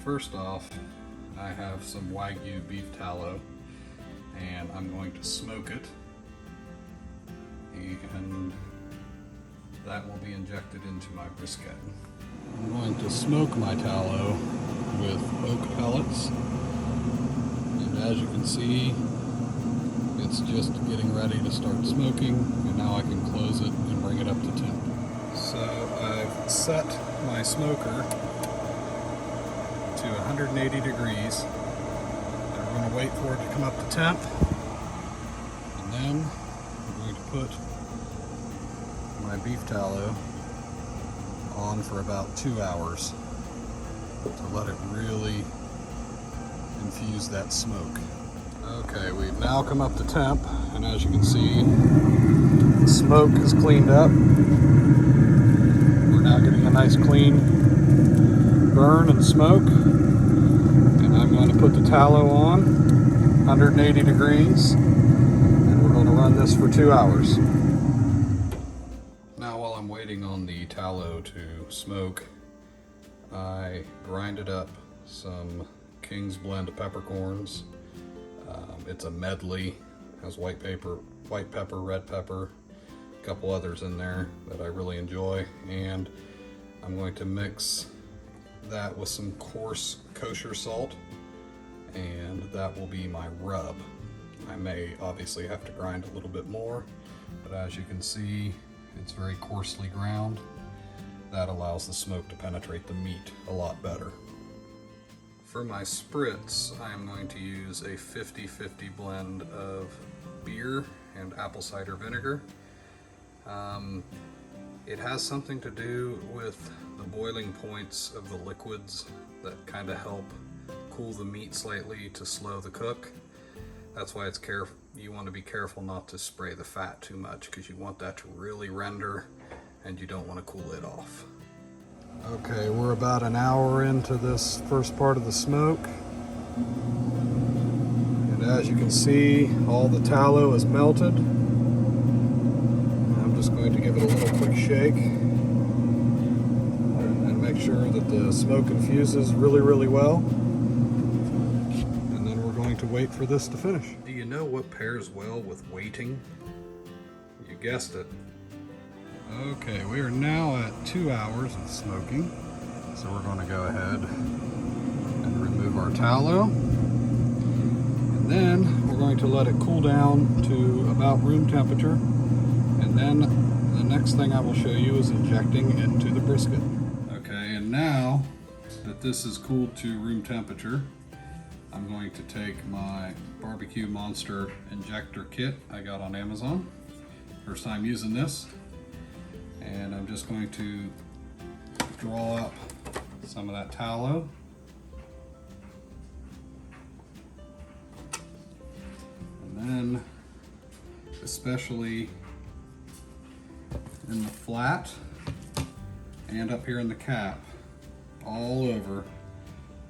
first off, I have some Wagyu beef tallow and I'm going to smoke it, and that will be injected into my brisket. I'm going to smoke my tallow with oak pellets, and as you can see, it's just getting ready to start smoking, and now I can close it and bring it up to temp. So I've set my smoker to 180 degrees. I'm going to wait for it to come up to temp, and then I'm going to put my beef tallow on for about 2 hours to let it really infuse that smoke. Okay, we've now come up to temp, and as you can see, the smoke is cleaned up. We're now getting a nice clean burn and smoke, and I'm going to put the tallow on 180 degrees, and we're going to run this for 2 hours. Now while I'm waiting on the tallow to smoke, I grinded up some King's Blend of peppercorns. It's a medley, has white pepper, red pepper, a couple others in there that I really enjoy, and I'm going to mix that with some coarse kosher salt, and that will be my rub. I may obviously have to grind a little bit more, but as you can see, it's very coarsely ground. That allows the smoke to penetrate the meat a lot better. For my spritz, I am going to use a 50-50 blend of beer and apple cider vinegar. It has something to do with the boiling points of the liquids that kind of help cool the meat slightly to slow the cook. That's why you want to be careful not to spray the fat too much, because you want that to really render and you don't want to cool it off. Okay, we're about an hour into this first part of the smoke, and as you can see, all the tallow is melted. I'm just going to give it a little quick shake and make sure that the smoke infuses really well, and then we're going to wait for this to finish. Do you know what pairs well with waiting? You guessed it. Okay, we are now at 2 hours of smoking, so we're going to go ahead and remove our tallow, and then we're going to let it cool down to about room temperature, and then the next thing I will show you is injecting into the brisket. Okay, and now that this is cooled to room temperature, I'm going to take my Barbecue Monster injector kit I got on Amazon. First time using this. And I'm just going to draw up some of that tallow. And then, especially in the flat and up here in the cap, all over,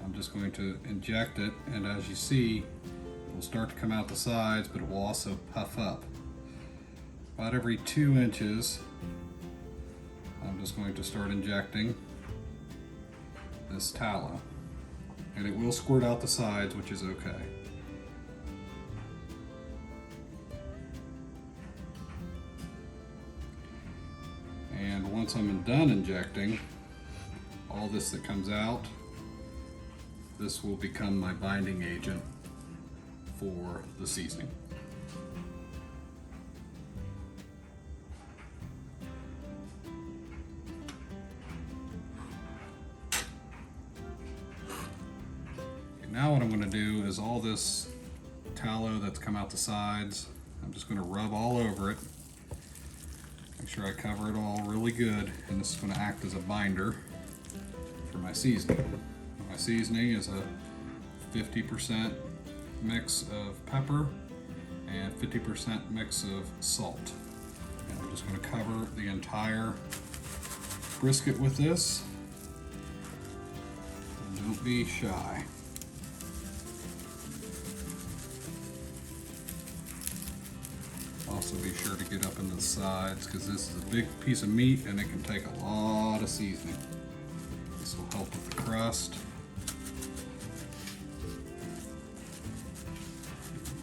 I'm just going to inject it, and as you see, it will start to come out the sides, but it will also puff up. About every 2 inches, I'm just going to start injecting this tallow, and it will squirt out the sides, which is okay. And once I'm done injecting, all this that comes out, this will become my binding agent for the seasoning. Now what I'm going to do is all this tallow that's come out the sides, I'm just going to rub all over it. Make sure I cover it all really good, and this is going to act as a binder for my seasoning. My seasoning is a 50% mix of pepper and 50% mix of salt. And I'm just going to cover the entire brisket with this. And don't be shy. Also be sure to get up into the sides, because this is a big piece of meat and it can take a lot of seasoning. This will help with the crust.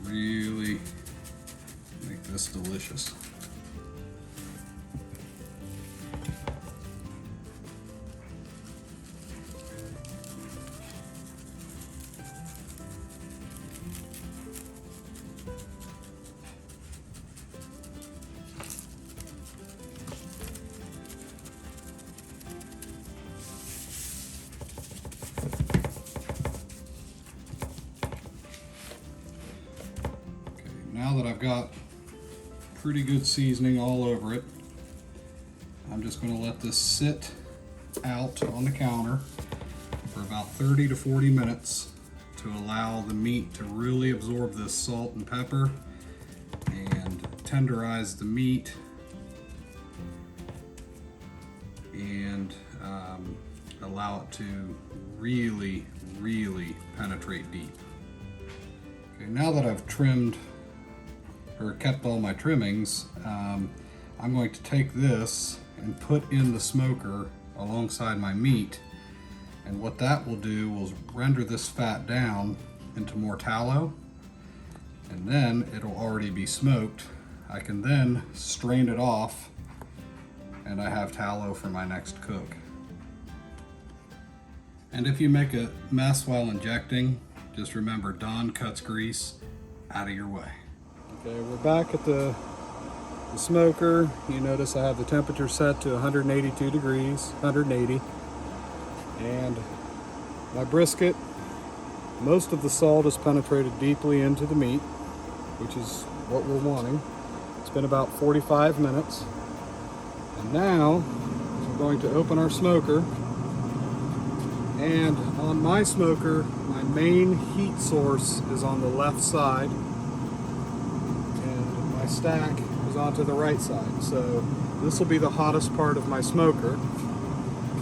really make this delicious. Now that I've got pretty good seasoning all over it, I'm just going to let this sit out on the counter for about 30 to 40 minutes to allow the meat to really absorb this salt and pepper and tenderize the meat and allow it to really penetrate deep. Okay, now that I've trimmed or kept all my trimmings, I'm going to take this and put in the smoker alongside my meat, and what that will do will render this fat down into more tallow, and then it'll already be smoked. I can then strain it off and I have tallow for my next cook. And if you make a mess while injecting, just remember Don cuts grease out of your way. Okay, we're back at the smoker. You notice I have the temperature set to 182 degrees, 180. And my brisket, most of the salt has penetrated deeply into the meat, which is what we're wanting. It's been about 45 minutes. And now we're going to open our smoker. And on my smoker, my main heat source is on the left side. Stack is onto the right side, so this will be the hottest part of my smoker,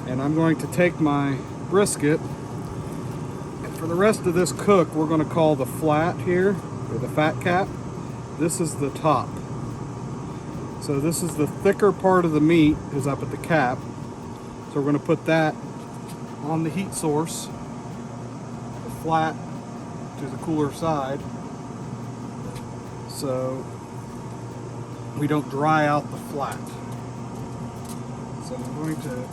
and I'm going to take my brisket, and for the rest of this cook we're going to call the flat here, or the fat cap, this is the top. So this is the thicker part of the meat is up at the cap, so we're going to put that on the heat source, the flat to the cooler side, so we don't dry out the flat. So I'm going to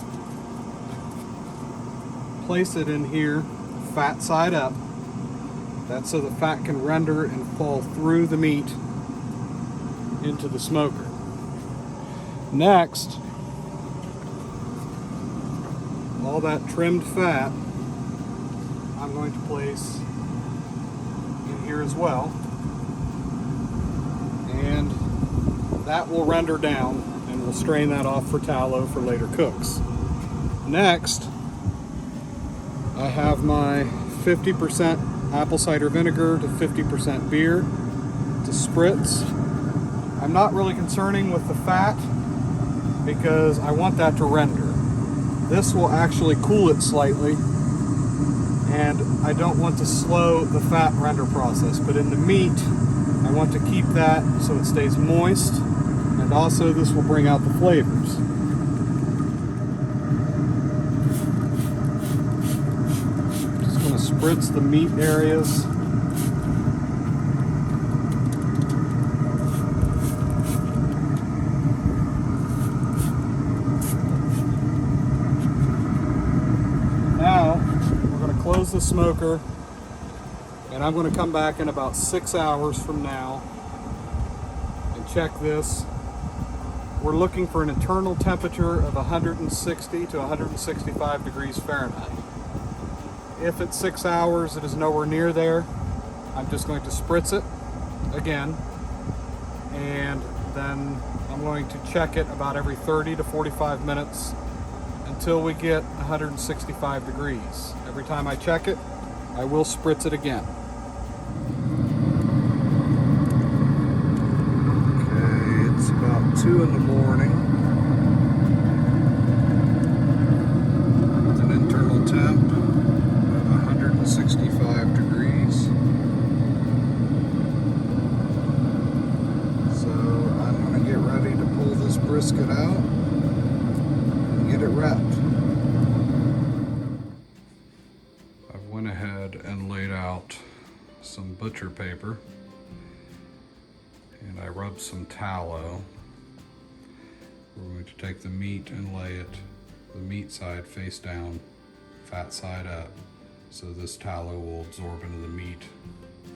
place it in here, fat side up. That's so the fat can render and fall through the meat into the smoker. Next, all that trimmed fat I'm going to place in here as well. And that will render down, and we'll strain that off for tallow for later cooks. Next, I have my 50% apple cider vinegar to 50% beer to spritz. I'm not really concerning with the fat because I want that to render. This will actually cool it slightly, and I don't want to slow the fat render process, but in the meat I want to keep that so it stays moist, and also this will bring out the flavors. Just going to spritz the meat areas. Now we're going to close the smoker, and I'm going to come back in about 6 hours from now and check this. We're looking for an internal temperature of 160 to 165 degrees Fahrenheit. If at 6 hours it is nowhere near there, I'm just going to spritz it again, and then I'm going to check it about every 30 to 45 minutes until we get 165 degrees. Every time I check it, I will spritz it again. Okay, it's about 2 in the morning. With an internal temp of 165 degrees. So I'm going to get ready to pull this brisket out and get it wrapped. I've went ahead and laid out some butcher paper I rub some tallow. We're going to take the meat and lay it, the meat side face down, fat side up, so this tallow will absorb into the meat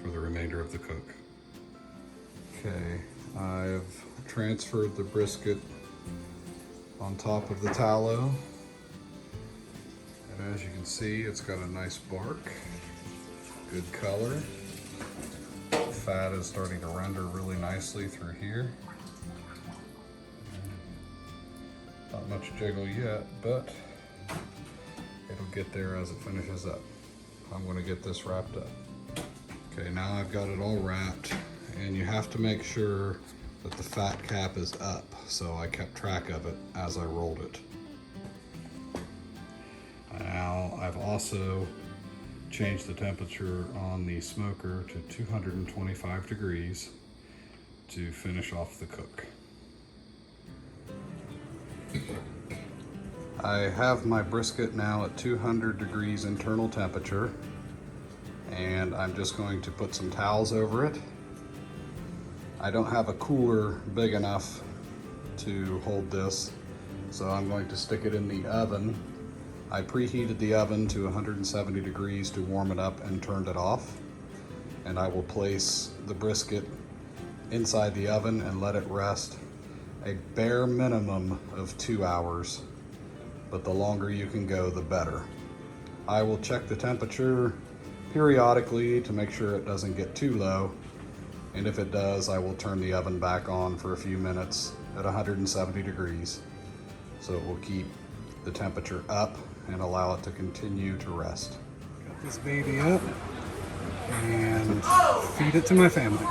for the remainder of the cook. Okay, I've transferred the brisket on top of the tallow. And as you can see, it's got a nice bark, good color. Fat is starting to render really nicely through here. Not much jiggle yet, but it'll get there as it finishes up. I'm going to get this wrapped up. Okay, now I've got it all wrapped, and you have to make sure that the fat cap is up, so I kept track of it as I rolled it. Now I've also changed the temperature on the smoker to 225 degrees to finish off the cook. I have my brisket now at 200 degrees internal temperature, and I'm just going to put some towels over it. I don't have a cooler big enough to hold this, so I'm going to stick it in the oven. I preheated the oven to 170 degrees to warm it up and turned it off. And I will place the brisket inside the oven and let it rest a bare minimum of 2 hours, but the longer you can go, the better. I will check the temperature periodically to make sure it doesn't get too low, and if it does, I will turn the oven back on for a few minutes at 170 degrees, so it will keep the temperature up and allow it to continue to rest. Got this baby up and feed it to my family.